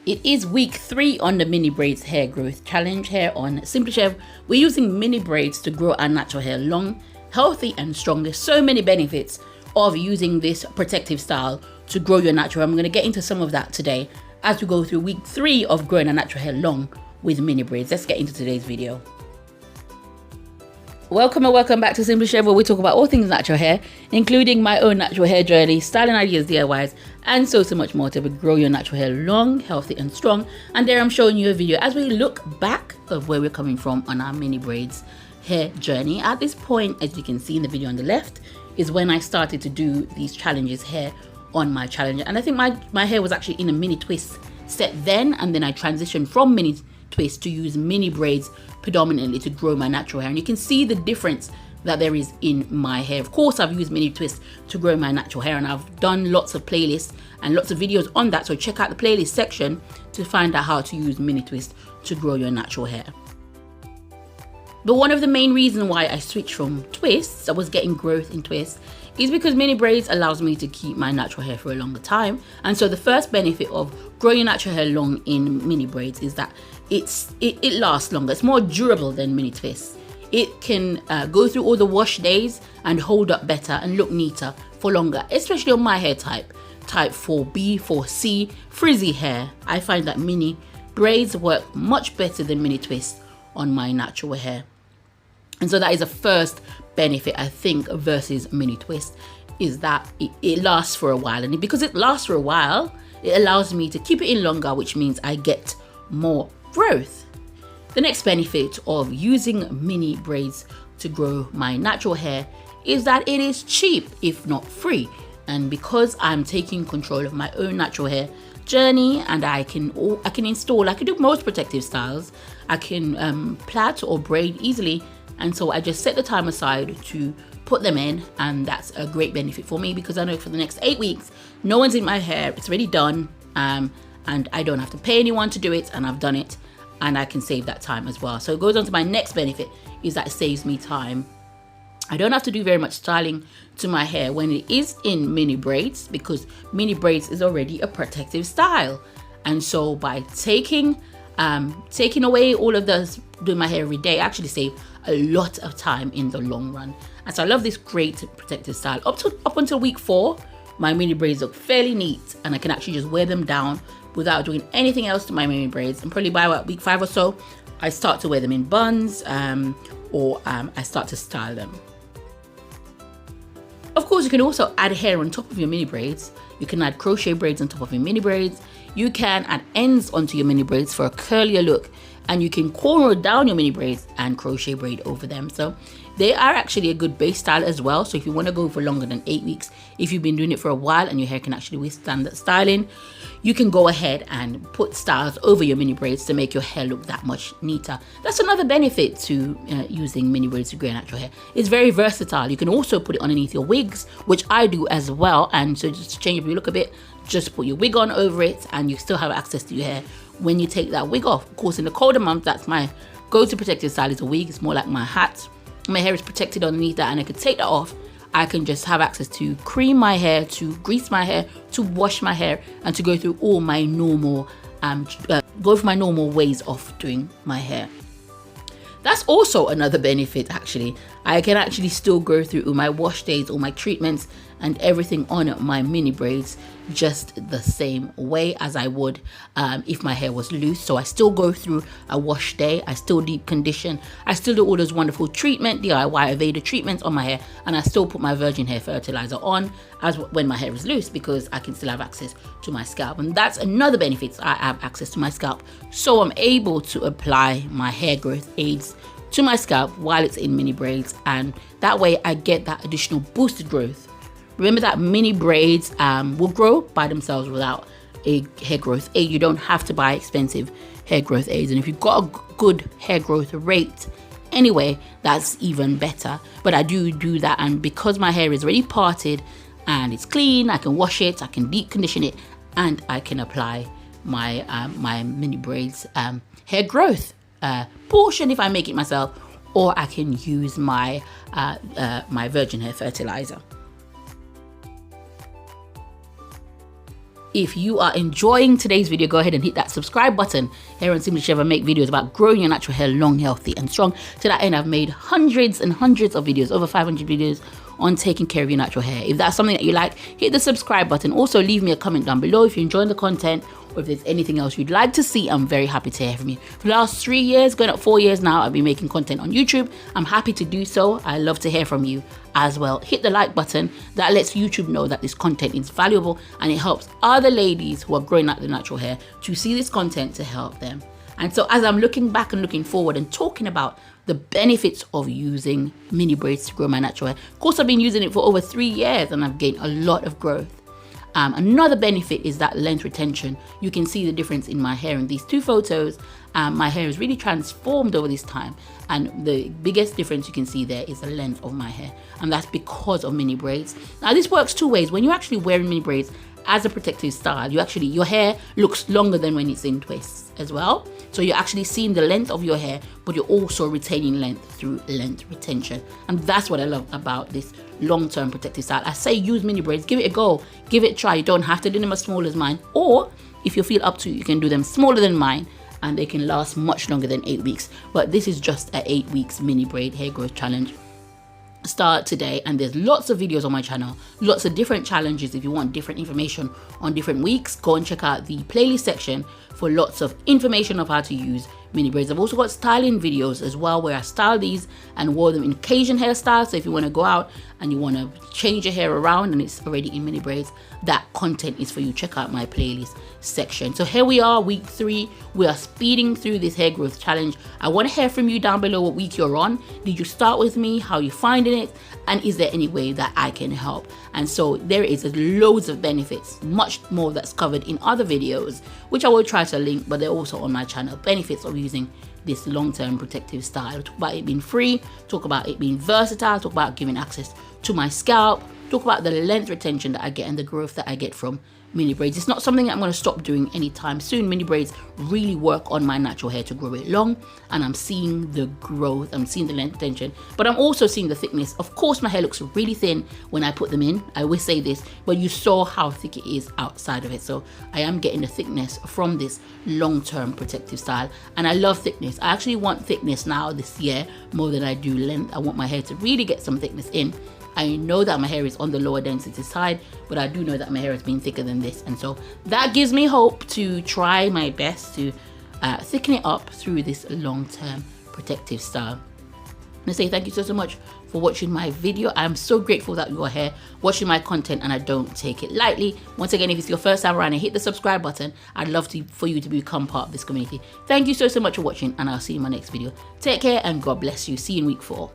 It is week 3 on the mini braids hair growth challenge here on Simply Shev. We're using mini braids to grow our natural hair long, healthy and strong. There's so many benefits of using this protective style to grow your natural hair. I'm going to get into some of that today as we go through week 3 of growing our natural hair long with mini braids. Let's get into today's video. Welcome and welcome back to Simply Shev, where we talk about all things natural hair, including my own natural hair journey, styling ideas, DIYs, and so much more to grow your natural hair long, healthy, and strong. And there I'm showing you a video as we look back of where we're coming from on our mini braids hair journey. At this point, as you can see in the video on the left, is when I started to do these challenges here on my challenge. And I think my hair was actually in a mini twist set then, and then I transitioned from mini twist to use mini braids predominantly to grow my natural hair. And you can see the difference that there is in my hair. Of course, I've used mini twist to grow my natural hair, and I've done lots of playlists and lots of videos on that, so check out the playlist section to find out how to use mini twist to grow your natural hair. But one of the main reasons why I switched from twists, I was getting growth in twists, is because mini braids allows me to keep my natural hair for a longer time. And so the first benefit of growing your natural hair long in mini braids is that it lasts longer. It's more durable than mini twists. It can go through all the wash days and hold up better and look neater for longer, especially on my hair type 4B, 4C, frizzy hair. I find that mini braids work much better than mini twists on my natural hair. And so that is a first benefit, I think, versus mini twist, is that it lasts for a while. And because it lasts for a while, it allows me to keep it in longer, which means I get more growth. The next benefit of using mini braids to grow my natural hair is that it is cheap, if not free. And because I'm taking control of my own natural hair journey, and I can do most protective styles, I can plait or braid easily. And so I just set the time aside to put them in, and that's a great benefit for me because I know for the next 8 weeks, no one's in my hair, it's already done, and I don't have to pay anyone to do it, and I've done it, and I can save that time as well. So it goes on to my next benefit, is that it saves me time. I don't have to do very much styling to my hair when it is in mini braids, because mini braids is already a protective style. And so by taking away all of those, doing my hair every day, I actually save a lot of time in the long run. And so I love this great protective style. Up until week 4, my mini braids look fairly neat, and I can actually just wear them down without doing anything else to my mini braids. And probably by about week 5 or so, I start to wear them in buns, or I start to style them. Of course, you can also add hair on top of your mini braids. You can add crochet braids on top of your mini braids. You can add ends onto your mini braids for a curlier look, and you can corner down your mini braids and crochet braid over them. So they are actually a good base style as well. So if you want to go for longer than 8 weeks, if you've been doing it for a while and your hair can actually withstand that styling, you can go ahead and put styles over your mini braids to make your hair look that much neater. That's another benefit to using mini braids to grow natural hair. It's very versatile. You can also put it underneath your wigs, which I do as well. And so just to change up your look a bit, just put your wig on over it, and you still have access to your hair when you take that wig off. Of course, in the colder months, that's my go-to protective style, is a wig. It's more like my hat. My hair is protected underneath that, and I can take that off. I can just have access to cream my hair, to grease my hair, to wash my hair, and to go through all my normal ways of doing my hair. That's also another benefit, actually. I can actually still go through all my wash days, all my treatments, and everything on my mini braids just the same way as I would if my hair was loose. So I still go through a wash day, I still deep condition, I still do all those wonderful DIY Aveda treatments on my hair, and I still put my virgin hair fertilizer on as when my hair is loose, because I can still have access to my scalp. And that's another benefit. I have access to my scalp, so I'm able to apply my hair growth aids to my scalp while it's in mini braids, and that way I get that additional boosted growth. Remember that mini braids will grow by themselves without a hair growth aid. You don't have to buy expensive hair growth aids, and if you've got a good hair growth rate anyway, that's even better. But I do that, and because my hair is already parted and it's clean, I can wash it, I can deep condition it, and I can apply my my mini braids hair growth portion if I make it myself, or I can use my my virgin hair fertilizer. if you are enjoying today's video, go ahead and hit that subscribe button. Here on Simply Shev, I make videos about growing your natural hair long, healthy and strong. To that end, I've made hundreds and hundreds of videos, over 500 videos on taking care of your natural hair. If that's something that you like, hit the subscribe button. Also, leave me a comment down below if you're enjoying the content, or if there's anything else you'd like to see. I'm very happy to hear from you. For the last 3 years, going up 4 years now, I've been making content on YouTube. I'm happy to do so. I love to hear from you as well. Hit the like button. That lets YouTube know that this content is valuable, and it helps other ladies who are growing out their natural hair to see this content to help them. And so as I'm looking back and looking forward and talking about the benefits of using mini braids to grow my natural hair, of course I've been using it for over 3 years and I've gained a lot of growth. Another benefit is that length retention. You can see the difference in my hair in these two photos. My hair is really transformed over this time, and the biggest difference you can see there is the length of my hair, and that's because of mini braids. Now this works two ways. When you're actually wearing mini braids as a protective style, your hair looks longer than when it's in twists as well. So you're actually seeing the length of your hair, but you're also retaining length through length retention. And that's what I love about this long-term protective style. I say use mini braids, give it a go, give it a try. You don't have to do them as small as mine, or if you feel up to it, you can do them smaller than mine, and they can last much longer than 8 weeks. But this is just an 8 weeks mini braid hair growth challenge. Start today, and there's lots of videos on my channel, lots of different challenges. If you want different information on different weeks, go and check out the playlist section for lots of information of how to use mini braids. I've also got styling videos as well, where I style these and wore them in Cajun hairstyles. So if you want to go out and you want to change your hair around and it's already in mini braids, that content is for you. Check out my playlist section. So here we are, week 3. We are speeding through this hair growth challenge. I want to hear from you down below what week you're on. Did you start with me? How are you finding it? And is there any way that I can help? And so there is loads of benefits, much more that's covered in other videos, which I will try to link, but they're also on my channel. Benefits of using this long-term protective style. Talk about it being free, talk about it being versatile, talk about giving access to my scalp, talk about the length retention that I get and the growth that I get from mini braids. It's not something I'm going to stop doing anytime soon. Mini braids really work on my natural hair to grow it long, and I'm seeing the growth, I'm seeing the length retention, but I'm also seeing the thickness. Of course my hair looks really thin when I put them in, I always say this, but you saw how thick it is outside of it. So I am getting the thickness from this long-term protective style, and I love thickness. I actually want thickness now this year more than I do length. I want my hair to really get some thickness in. I know that my hair is on the lower density side, but I do know that my hair has been thicker than this. And so that gives me hope to try my best to thicken it up through this long-term protective style. I say thank you so much for watching my video. I'm so grateful that you are here watching my content, and I don't take it lightly. Once again, if it's your first time around and hit the subscribe button, I'd love for you to become part of this community. Thank you so much for watching, and I'll see you in my next video. Take care and God bless you. See you in week 4.